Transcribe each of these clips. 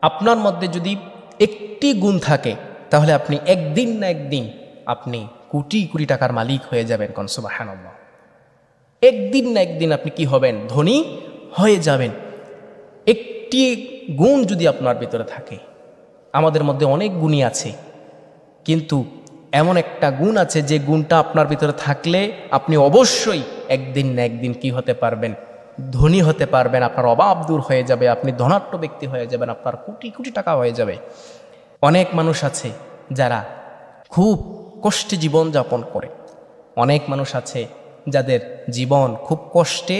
আপনার মধ্যে যদি একটি গুণ থাকে তাহলে আপনি একদিন না একদিন আপনি কোটি কোটি টাকার মালিক হয়ে যাবেন। কোন সুবহানাল্লাহ। একদিন না একদিন আপনি কি হবেন? ধনী হয়ে যাবেন। একটি গুণ যদি আপনার ভিতরে থাকে, আমাদের মধ্যে অনেক গুণই আছে, কিন্তু এমন একটা গুণ আছে যে গুণটা আপনার ভিতরে থাকলে আপনি অবশ্যই একদিন না একদিন কি হতে পারবেন? ধনী হতে পারবেন। আপনার অভাব দূর হয়ে যাবে, আপনি ধনাঢ্য ব্যক্তি হয়ে যাবেন, আপনার কোটি কোটি টাকা হয়ে যাবে। অনেক মানুষ আছে যারা খুব কষ্টে জীবন যাপন করে, অনেক মানুষ আছে যাদের জীবন খুব কষ্টে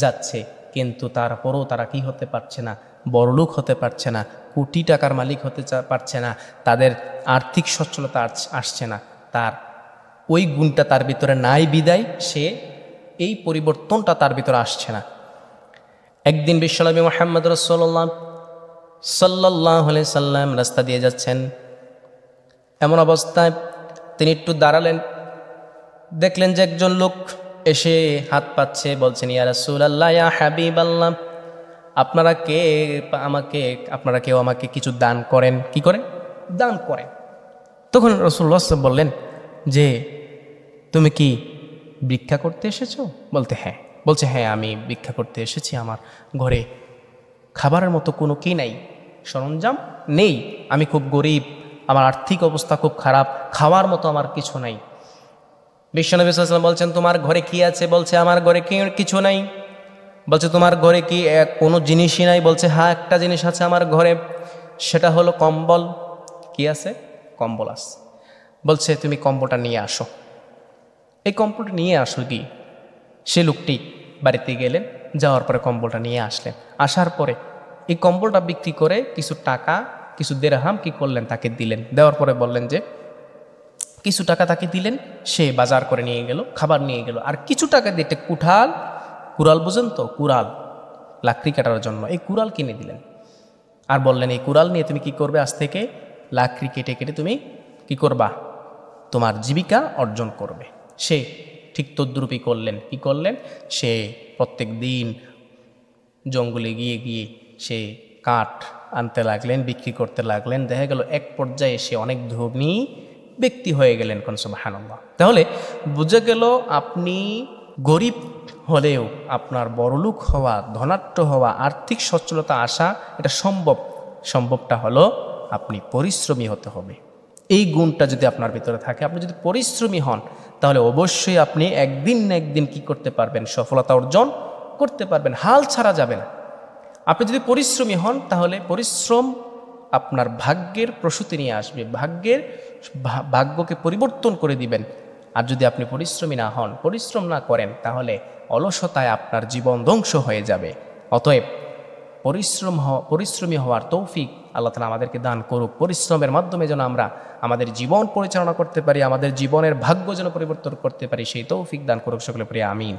যাচ্ছে, কিন্তু তারপরও তারা কি হতে পারছে না? বড়লোক হতে পারছে না, কোটি টাকার মালিক হতে পারছে না, তাদের আর্থিক সচ্ছলতা আসছে না। তার ওই গুণটা তার ভিতরে নাই বিদায় সে এই পরিবর্তনটা তার ভিতরে আসছে না। একদিন বিশ্বনবী মুহাম্মদ রাসূলুল্লাহ সাল্লাল্লাহু আলাইহি সাল্লাম রাস্তা দিয়ে যাচ্ছেন, এমন অবস্থায় তিনি একটু দাঁড়ালেন, দেখলেন যে একজন লোক এসে হাত পাচ্ছে, বলছেন, ইয়া রাসূলুল্লাহ, ইয়া হাবিবাল্লাহ, আপনারা কেউ আমাকে কিছু দান করেন। কি করেন? দান করেন। তখন রাসূলুল্লাহ বললেন যে, তুমি কি ভিক্ষা করতে এসেছো? বলছে, হ্যাঁ আমি ভিক্ষা করতে এসেছি, আমার ঘরে খাবারের মতো কোনো কি নাই, সরঞ্জাম নেই, আমি খুব গরিব, আমার আর্থিক অবস্থা খুব খারাপ, খাওয়ার মতো আমার কিছু নাই। বিশ্বনবী সাল্লাল্লাহু আলাইহি ওয়াসাল্লাম বলছেন, তোমার ঘরে কি আছে? বলছে, আমার ঘরে কিছু নাই। বলছে, তোমার ঘরে কি কোনো জিনিসই নাই? বলছে, হ্যাঁ একটা জিনিস আছে আমার ঘরে, সেটা হলো কম্বল। কি আছে? কম্বল আছে। বলছে, তুমি কম্বলটা নিয়ে আসো। এই কম্বলটা নিয়ে আসো। কি সে লোকটি বাড়িতে গেলেন, যাওয়ার পরে কম্বলটা নিয়ে আসলেন। আসার পরে এই কম্বলটা বিক্রি করে কিছু টাকা, কিছু দিরহাম কি করলেন? তাকে দিলেন। দেওয়ার পরে বললেন যে, কিছু টাকা তাকে দিলেন, সে বাজার করে নিয়ে গেল, খাবার নিয়ে গেল। আর কিছু টাকা দিয়ে একটা কুড়াল বুঝেন তো, কুড়াল, লাকড়ি কাটার জন্য, এই কুড়াল কিনে দিলেন। আর বললেন, এই কুড়াল নিয়ে তুমি কি করবে? আজ থেকে লাকড়ি কেটে কেটে তুমি কি করবা? তোমার জীবিকা অর্জন করবে। সে ঠিক তদ্রূপই করলেন। কি করলেন? সে প্রত্যেক দিন জঙ্গলে গিয়ে গিয়ে সে কাঠ আনতে লাগলেন, বিক্রি করতে লাগলেন। দেখা গেল এক পর্যায়ে সে অনেক ধনী ব্যক্তি হয়ে গেলেন। কোন সুবহানাল্লাহ। তাহলে বুঝে গেল, আপনি গরিব হলেও আপনার বড়লোক হওয়া, ধনাঢ্য হওয়া, আর্থিক সচ্ছলতা আসা, এটা সম্ভবটা হলো আপনি পরিশ্রমী হতে হবে। এই গুণটা যদি আপনার ভিতরে থাকে, আপনি যদি পরিশ্রমী হন, তাহলে অবশ্যই আপনি একদিন না একদিন কি করতে পারবেন? সফলতা অর্জন করতে পারবেন। হাল ছাড়া যাবে না। আপনি যদি পরিশ্রমী হন, তাহলে পরিশ্রম আপনার ভাগ্যের প্রসূতি নিয়ে আসবে, ভাগ্যকে পরিবর্তন করে দিবেন। আর যদি আপনি পরিশ্রমী না হন, পরিশ্রম না করেন, তাহলে অলসতায় আপনার জীবন ধ্বংস হয়ে যাবে। অতএব পরিশ্রমী হওয়ার তৌফিক আল্লাহ তাআলা আমাদেরকে দান করুক। পরিশ্রমের মাধ্যমে যেন আমরা আমাদের জীবন পরিচালনা করতে পারি, আমাদের জীবনের ভাগ্য যেন পরিবর্তন করতে পারি, সেই তৌফিক দান করুক সকলে প্রিয় আমিন।